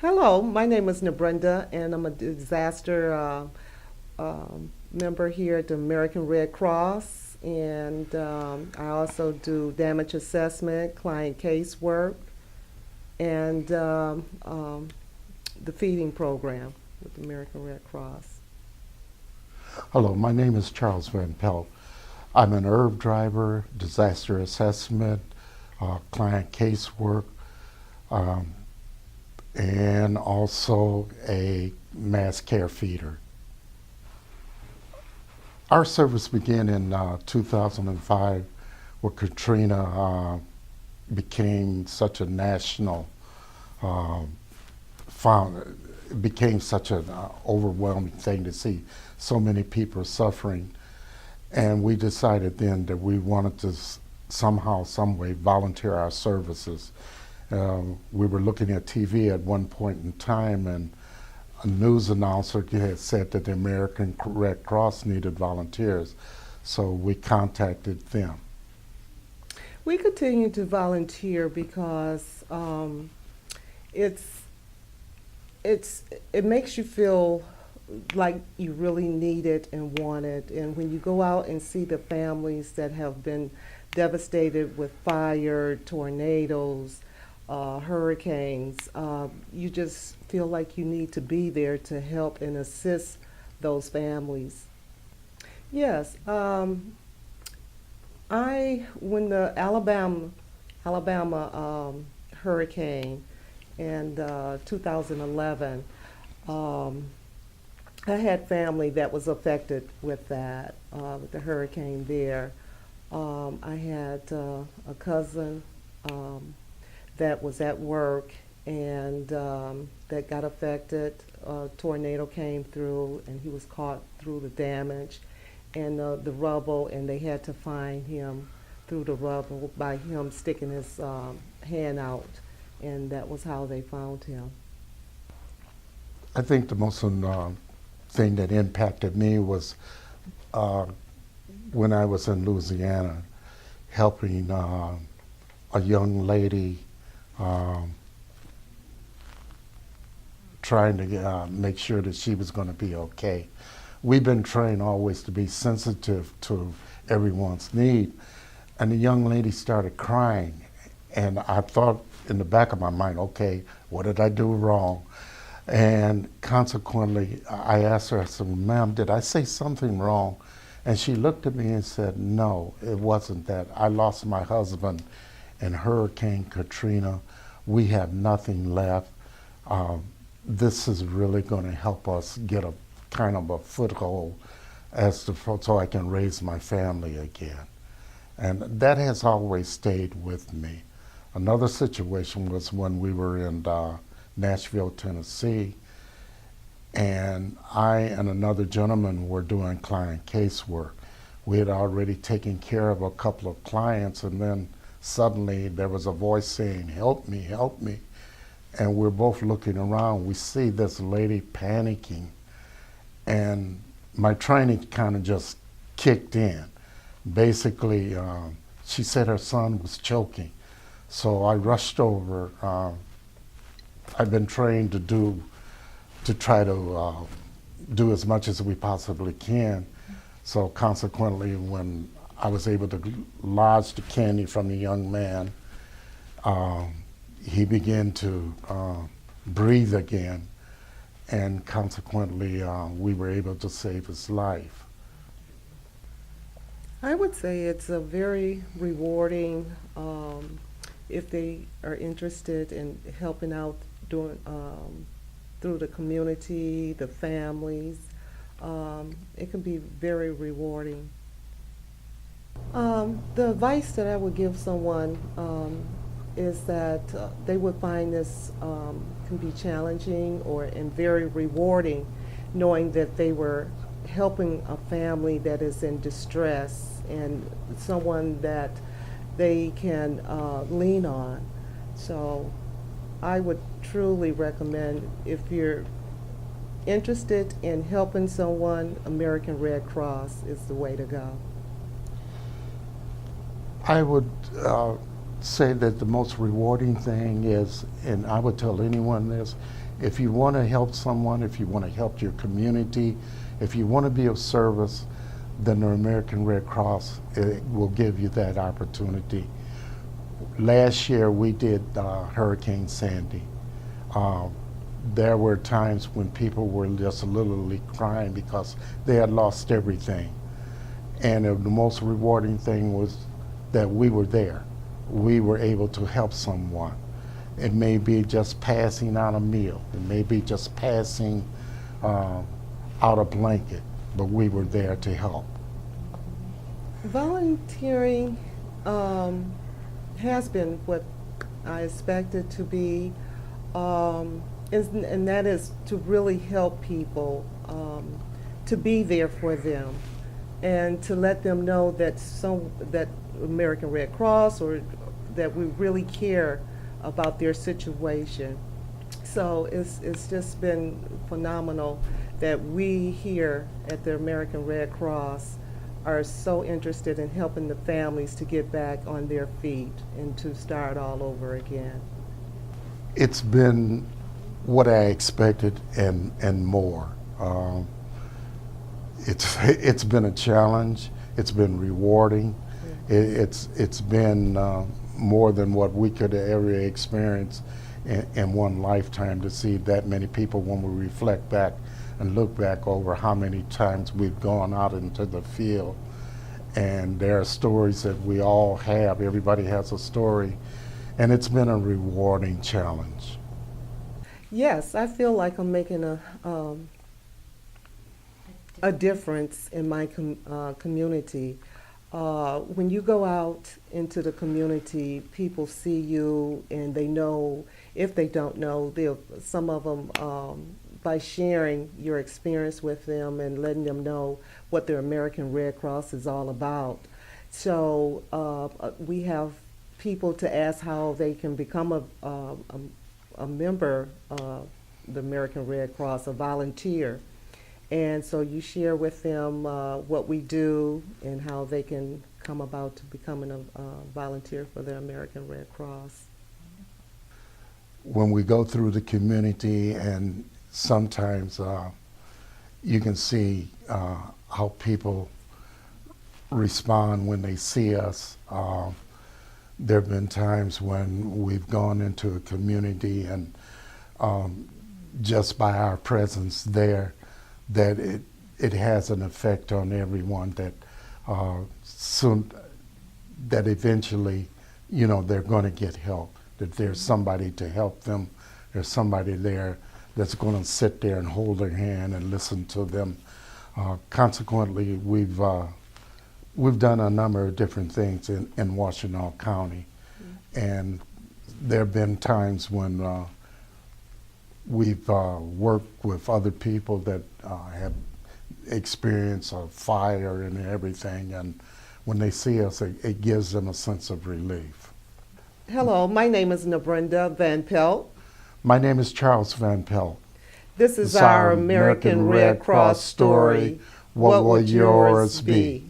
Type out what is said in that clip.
Hello, my name is Nebrenda, and I'm a disaster member here at the American Red Cross. And I also do damage assessment, client casework, and the feeding program with the American Red Cross. Hello, my name is Charles Van Pelt. I'm an herb driver, disaster assessment, client casework, um, and also a mass care feeder. Our service began in 2005, where Katrina became such a national, uh, found, it became such an overwhelming thing to see so many people suffering. And we decided then that we wanted to somehow, some way, volunteer our services. We were looking at TV at one point in time, and a news announcer had said that the American Red Cross needed volunteers. So we contacted them. We continue to volunteer because it's it makes you feel like you really need it and want it. And when you go out and see the families that have been devastated with fire, tornadoes, hurricanes, you just feel like you need to be there to help and assist those families. Yes, I when the Alabama hurricane in 2011. Um, I had family that was affected with the hurricane there. I had a cousin um, that was at work and that got affected. A tornado came through and he was caught through the damage and the rubble, and they had to find him through the rubble by him sticking his hand out, and that was how they found him. I think the most thing that impacted me was uh, when I was in Louisiana helping a young lady um, trying to make sure that she was going to be okay. We've been trained always to be sensitive to everyone's need, and the young lady started crying, and I thought in the back of my mind, okay, what did I do wrong? And consequently, I asked her, I said, ma'am, did I say something wrong? And she looked at me and said, no, it wasn't that. I lost my husband in Hurricane Katrina. We have nothing left. Um, this is really going to help us get a kind of a foothold so I can raise my family again. And that has always stayed with me. Another situation was when we were in Nashville, Tennessee, and I and another gentleman were doing client casework. We had already taken care of a couple of clients, and then suddenly there was a voice saying, help me, help me. And we're both looking around. We see this lady panicking, and my training kind of just kicked in. Basically, she said her son was choking. So I rushed over. I've been trained to try to do as much as we possibly can. So consequently, when I was able to lodge the candy from the young man, um, he began to breathe again, and consequently, we were able to save his life. I would say it's a very rewarding if they are interested in helping out doing through the community, the families. It can be very rewarding. The advice that I would give someone is that they would find this can be challenging or and very rewarding, knowing that they were helping a family that is in distress and someone that they can lean on. So I would truly recommend if you're interested in helping someone, American Red Cross is the way to go. I would say that the most rewarding thing is, and I would tell anyone this, if you want to help someone, if you want to help your community, if you want to be of service, then the American Red Cross will give you that opportunity. Last year we did Hurricane Sandy. There were times when people were just literally crying because they had lost everything. And the most rewarding thing was that we were there. We were able to help someone. It may be just passing out a meal. It may be just passing out a blanket, but we were there to help. Volunteering has been what I expected to be, and that is to really help people, to be there for them, and to let them know that that American Red Cross, or that we really care about their situation. So it's just been phenomenal that we here at the American Red Cross are so interested in helping the families to get back on their feet and to start all over again. It's been what I expected and more. It's been a challenge. It's been rewarding. It's been more than what we could have ever experienced in one lifetime, to see that many people, when we reflect back and look back over how many times we've gone out into the field. And there are stories that we all have. Everybody has a story. And it's been a rewarding challenge. Yes, I feel like I'm making a difference in my community. When you go out into the community, people see you and they know. If they don't know, some of them, by sharing your experience with them and letting them know what the American Red Cross is all about. So we have people to ask how they can become a member of the American Red Cross, a volunteer. And so you share with them what we do and how they can come about to becoming a volunteer for the American Red Cross. When we go through the community, and sometimes you can see how people respond when they see us. There have been times when we've gone into a community and just by our presence there, that it has an effect on everyone, that that eventually, they're going to get help, that there's somebody to help them, there's somebody there that's going to sit there and hold their hand and listen to them. Consequently, we've done a number of different things in Washtenaw County, and there have been times when we've worked with other people that have experienced a fire and everything, and when they see us, it gives them a sense of relief. Hello, my name is Nebrenda Van Pelt. My name is Charles Van Pelt. This is our American Red Cross story. What would yours be?